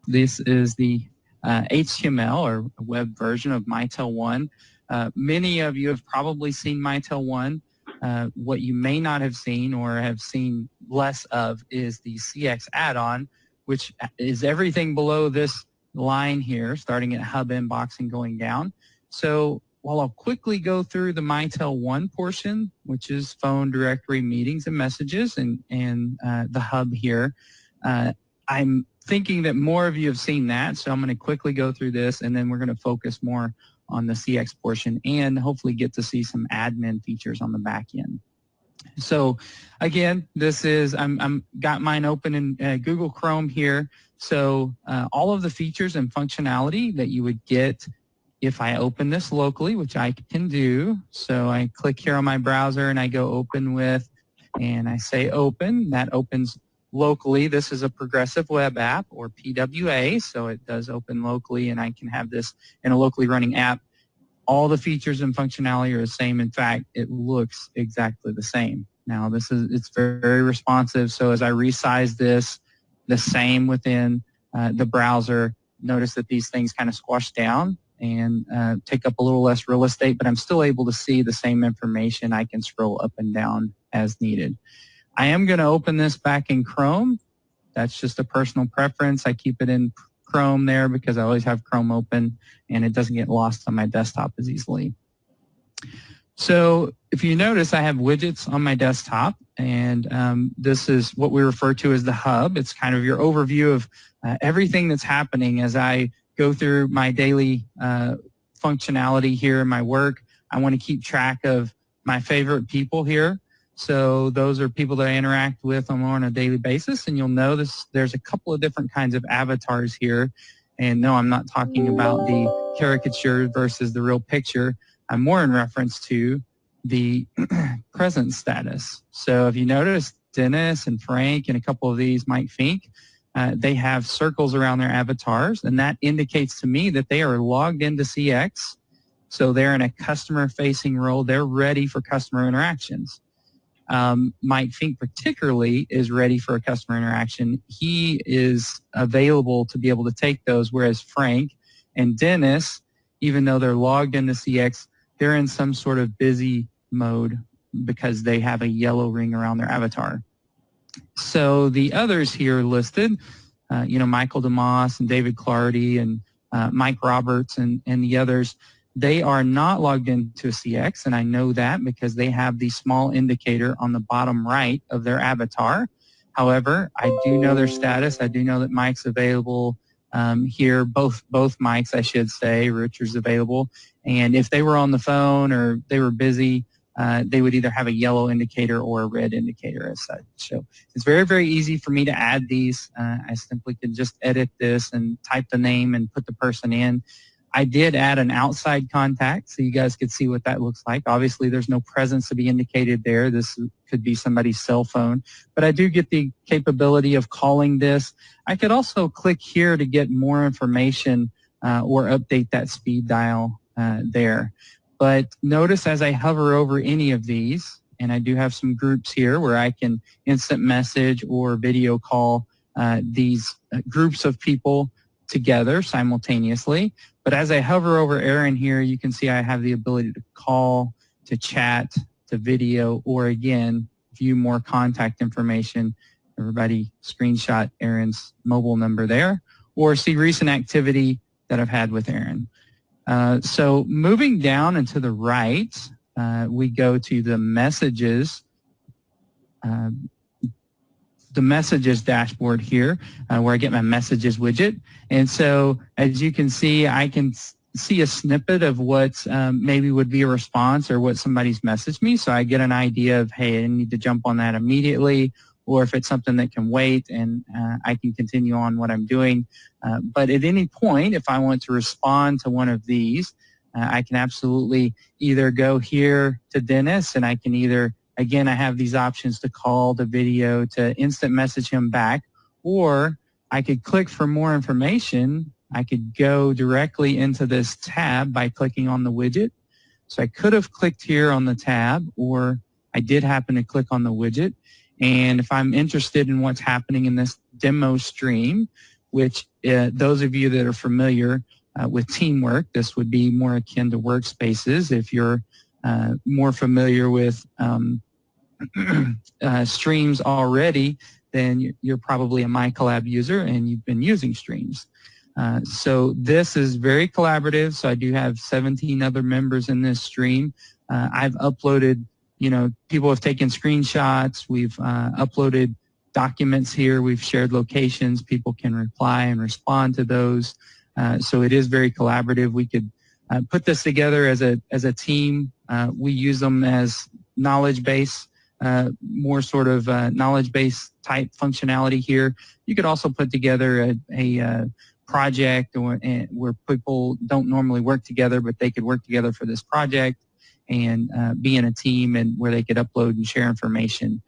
This is the HTML or web version of Mitel 1. Many of you have probably seen Mitel 1. What you may not have seen or have seen less of is the CX add-on, which is everything below this line here, starting at Hub Inbox and going down. So while I'll quickly go through the Mitel 1 portion, which is phone, directory, meetings, and messages, and the hub here, I'm thinking that more of you have seen that, so I'm going to quickly go through this, and then we're going to focus more on the CX portion and hopefully get to see some admin features on the back end. So again, this is, I'm got mine open in Google Chrome here. So all of the features and functionality that you would get if I open this locally, which I can do. So I click here on my browser and I go open with, and I say open. That opens locally. This is a progressive web app, or PWA, so it does open locally, and I can have this in a locally running app. All the features and functionality are the same. In fact, it looks exactly the same. Now, it's very, very responsive, so as I resize this, the same within the browser, notice that these things kind of squash down and take up a little less real estate, but I'm still able to see the same information. I can scroll up and down as needed. I am going to open this back in Chrome. That's just a personal preference. I keep it in Chrome there because I always have Chrome open and it doesn't get lost on my desktop as easily. So if you notice, I have widgets on my desktop, and this is what we refer to as the hub. It's kind of your overview of everything that's happening as I go through my daily functionality here in my work. I want to keep track of my favorite people here. So those are people that I interact with on a daily basis, and you'll notice there's a couple of different kinds of avatars here. And no, I'm not talking about the caricature versus the real picture. I'm more in reference to the present status. So if you notice, Dennis and Frank and a couple of these, Mike Fink, they have circles around their avatars, and that indicates to me that they are logged into CX. So they're in a customer-facing role. They're ready for customer interactions. Mike Fink particularly is ready for a customer interaction. He is available to be able to take those, whereas Frank and Dennis, even though they're logged into CX, they're in some sort of busy mode because they have a yellow ring around their avatar. So the others here listed, Michael DeMoss and David Clardy and Mike Roberts and the others, they are not logged into a CX, and I know that because they have the small indicator on the bottom right of their avatar. However, I do know their status. I do know that Mike's available here, both Mikes, I should say. Richard's available. And if they were on the phone or they were busy, they would either have a yellow indicator or a red indicator as such. So it's very, very easy for me to add these. I simply could just edit this and type the name and put the person in. I did add an outside contact so you guys could see what that looks like. Obviously, there's no presence to be indicated there. This could be somebody's cell phone, but I do get the capability of calling this. I could also click here to get more information or update that speed dial there. But notice as I hover over any of these, and I do have some groups here where I can instant message or video call these groups of people together simultaneously. But as I hover over Aaron here, you can see I have the ability to call, to chat, to video, or again, view more contact information. Everybody screenshot Aaron's mobile number there, or see recent activity that I've had with Aaron. So moving down and to the right, we go to the messages dashboard here where I get my messages widget. And so as you can see, I can see a snippet of what maybe would be a response or what somebody's messaged me. So I get an idea of, hey, I need to jump on that immediately, or if it's something that can wait and I can continue on what I'm doing. But at any point, if I want to respond to one of these, I can absolutely either go here to Dennis, and I can either, again, I have these options to call, to video, to instant message him back, or I could click for more information. I could go directly into this tab by clicking on the widget. So I could have clicked here on the tab, or I did happen to click on the widget. And if I'm interested in what's happening in this demo stream, which those of you that are familiar with teamwork, this would be more akin to workspaces. If you're more familiar with streams already, then you're probably a Micloud user and you've been using streams. So this is very collaborative. So I do have 17 other members in this stream. I've uploaded, people have taken screenshots. We've uploaded documents here. We've shared locations. People can reply and respond to those. So it is very collaborative. We could put this together as a team. We use them as knowledge base, more sort of knowledge base type functionality here. You could also put together a project where people don't normally work together, but they could work together for this project and be in a team and where they could upload and share information.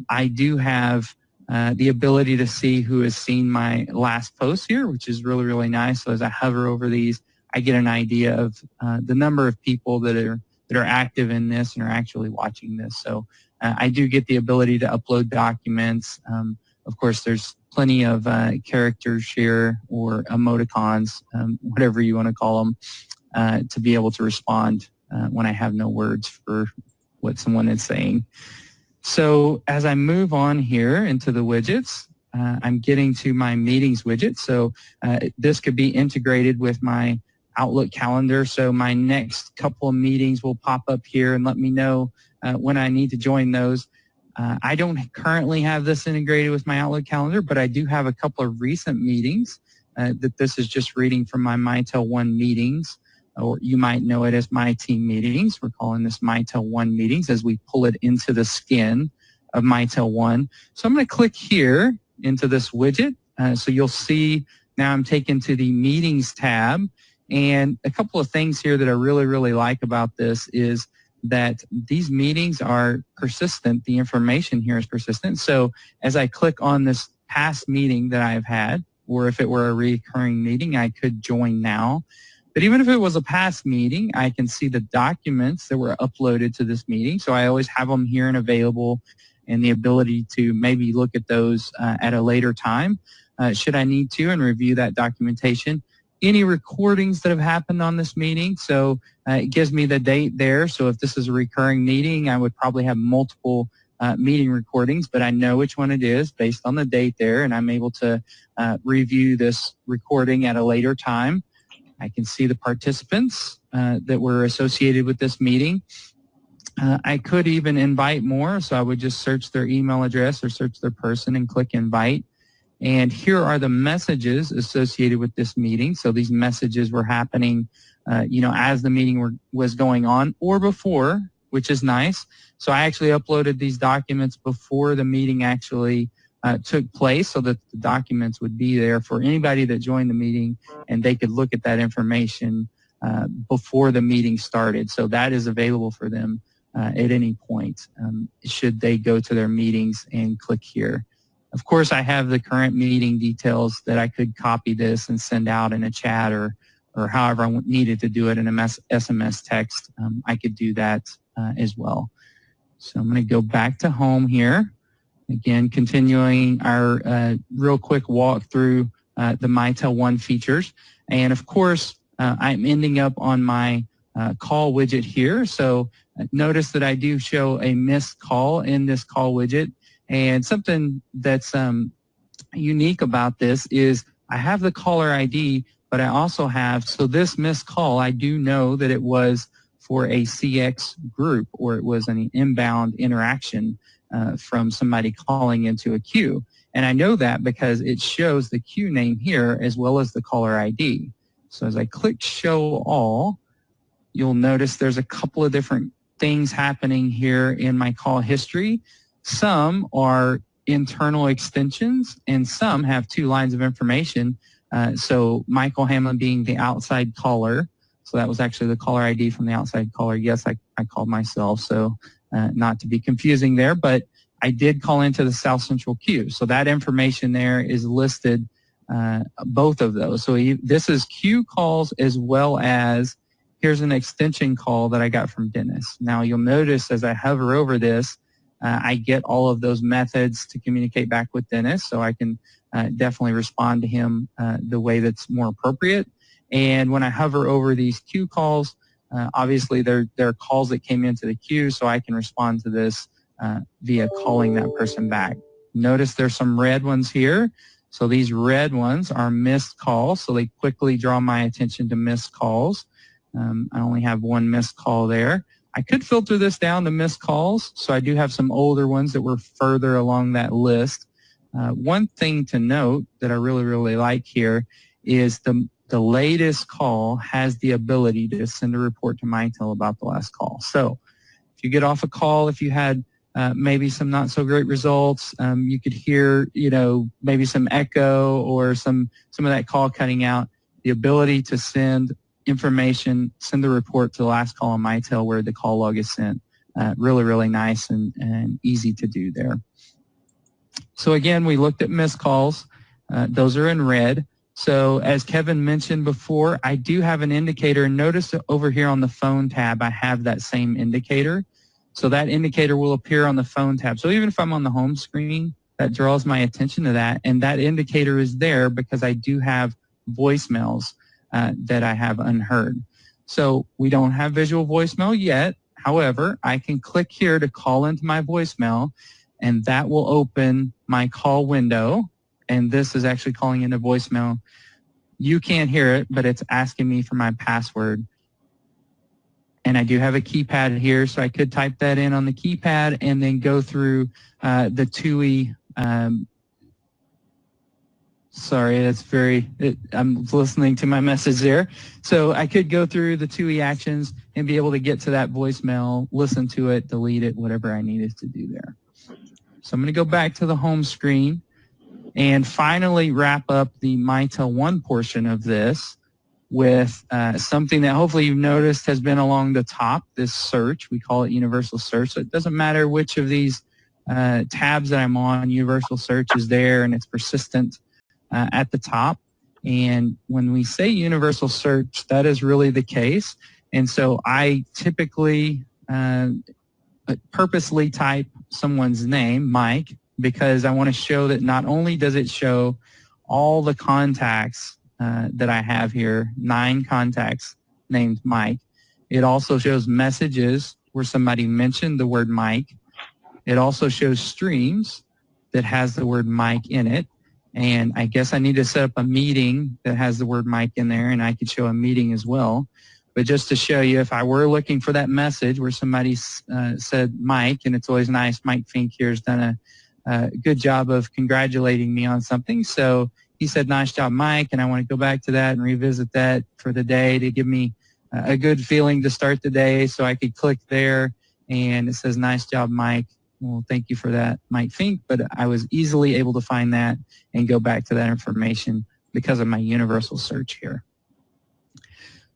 I do have the ability to see who has seen my last post here, which is really, really nice. So as I hover over these, I get an idea of the number of people that are active in this and are actually watching this. So I do get the ability to upload documents. Of course, there's plenty of characters here or emoticons, whatever you want to call them, to be able to respond when I have no words for what someone is saying. So as I move on here into the widgets, I'm getting to my meetings widget. So this could be integrated with my Outlook calendar. So my next couple of meetings will pop up here and let me know when I need to join those. I don't currently have this integrated with my Outlook calendar, but I do have a couple of recent meetings that this is just reading from my Mitel 1 meetings, or you might know it as my team meetings. We're calling this Mitel 1 meetings as we pull it into the skin of Mitel 1. So I'm going to click here into this widget. So you'll see now I'm taken to the meetings tab. And a couple of things here that I really, really like about this is that these meetings are persistent. The information here is persistent. So as I click on this past meeting that I've had, or if it were a recurring meeting, I could join now. But even if it was a past meeting, I can see the documents that were uploaded to this meeting. So I always have them here and available, and the ability to maybe look at those at a later time should I need to, and review that documentation. Any recordings that have happened on this meeting, so it gives me the date there. So if this is a recurring meeting, I would probably have multiple meeting recordings, but I know which one it is based on the date there, and I'm able to review this recording at a later time. I can see the participants that were associated with this meeting. I could even invite more, so I would just search their email address or search their person and click invite. And here are the messages associated with this meeting. So these messages were happening, as the meeting was going on or before, which is nice. So I actually uploaded these documents before the meeting actually took place, so that the documents would be there for anybody that joined the meeting, and they could look at that information before the meeting started. So that is available for them at any point, should they go to their meetings and click here. Of course, I have the current meeting details that I could copy this and send out in a chat, or however I needed to do it in a SMS text. I could do that as well. So I'm going to go back to home here. Again, continuing our real quick walk through the Mitel 1 features. And of course, I'm ending up on my call widget here. So notice that I do show a missed call in this call widget. And something that's unique about this is I have the caller ID, but I also have, so this missed call, I do know that it was for a CX group, or it was an inbound interaction from somebody calling into a queue. And I know that because it shows the queue name here as well as the caller ID. So as I click show all, you'll notice there's a couple of different things happening here in my call history. Some are internal extensions, and some have 2 lines of information. So Michael Hamlin being the outside caller, so that was actually the caller ID from the outside caller. Yes, I called myself, so not to be confusing there, but I did call into the South Central queue. So that information there is listed, both of those. So this is queue calls, as well as here's an extension call that I got from Dennis. Now you'll notice as I hover over this, I get all of those methods to communicate back with Dennis, so I can definitely respond to him the way that's more appropriate. And when I hover over these queue calls, obviously there are calls that came into the queue, so I can respond to this via calling that person back. Notice there's some red ones here. So these red ones are missed calls, so they quickly draw my attention to missed calls. I only have one missed call there. I could filter this down to missed calls, so I do have some older ones that were further along that list. One thing to note that I really like here is the latest call has the ability to send a report to Mitel about the last call. So if you get off a call, if you had maybe some not so great results, you could hear, maybe some echo or some of that call cutting out, the ability to send information, send the report to the last call on Mitel where the call log is sent. Really nice and easy to do there. So again, we looked at missed calls. Those are in red. So as Kevin mentioned before, I do have an indicator. Notice over here on the phone tab, I have that same indicator. So that indicator will appear on the phone tab. So even if I'm on the home screen, that draws my attention to that. And that indicator is there because I do have voicemails that I have unheard. So we don't have visual voicemail yet. However, I can click here to call into my voicemail, and that will open my call window. And this is actually calling into voicemail. You can't hear it, but it's asking me for my password. And I do have a keypad here, so I could type that in on the keypad and then go through the TUI. Sorry, that's I'm listening to my message there. So I could go through the TUI actions and be able to get to that voicemail, listen to it, delete it, whatever I needed to do there. So I'm going to go back to the home screen and finally wrap up the Mitel 1 portion of this with something that hopefully you've noticed has been along the top, this search. We call it universal search. So it doesn't matter which of these tabs that I'm on, universal search is there and it's persistent at the top. And when we say universal search, that is really the case. And so I typically purposely type someone's name, Mike, because I want to show that not only does it show all the contacts that I have here, 9 contacts named Mike, it also shows messages where somebody mentioned the word Mike. It also shows streams that has the word Mike in it. And I guess I need to set up a meeting that has the word Mike in there, and I could show a meeting as well. But just to show you, if I were looking for that message where somebody said Mike, and it's always nice, Mike Fink here has done a good job of congratulating me on something. So he said, nice job, Mike, and I want to go back to that and revisit that for the day to give me a good feeling to start the day. So I could click there, and it says, nice job, Mike. Well, thank you for that, Mike Fink, but I was easily able to find that and go back to that information because of my universal search here.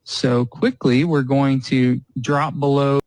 So quickly, we're going to drop below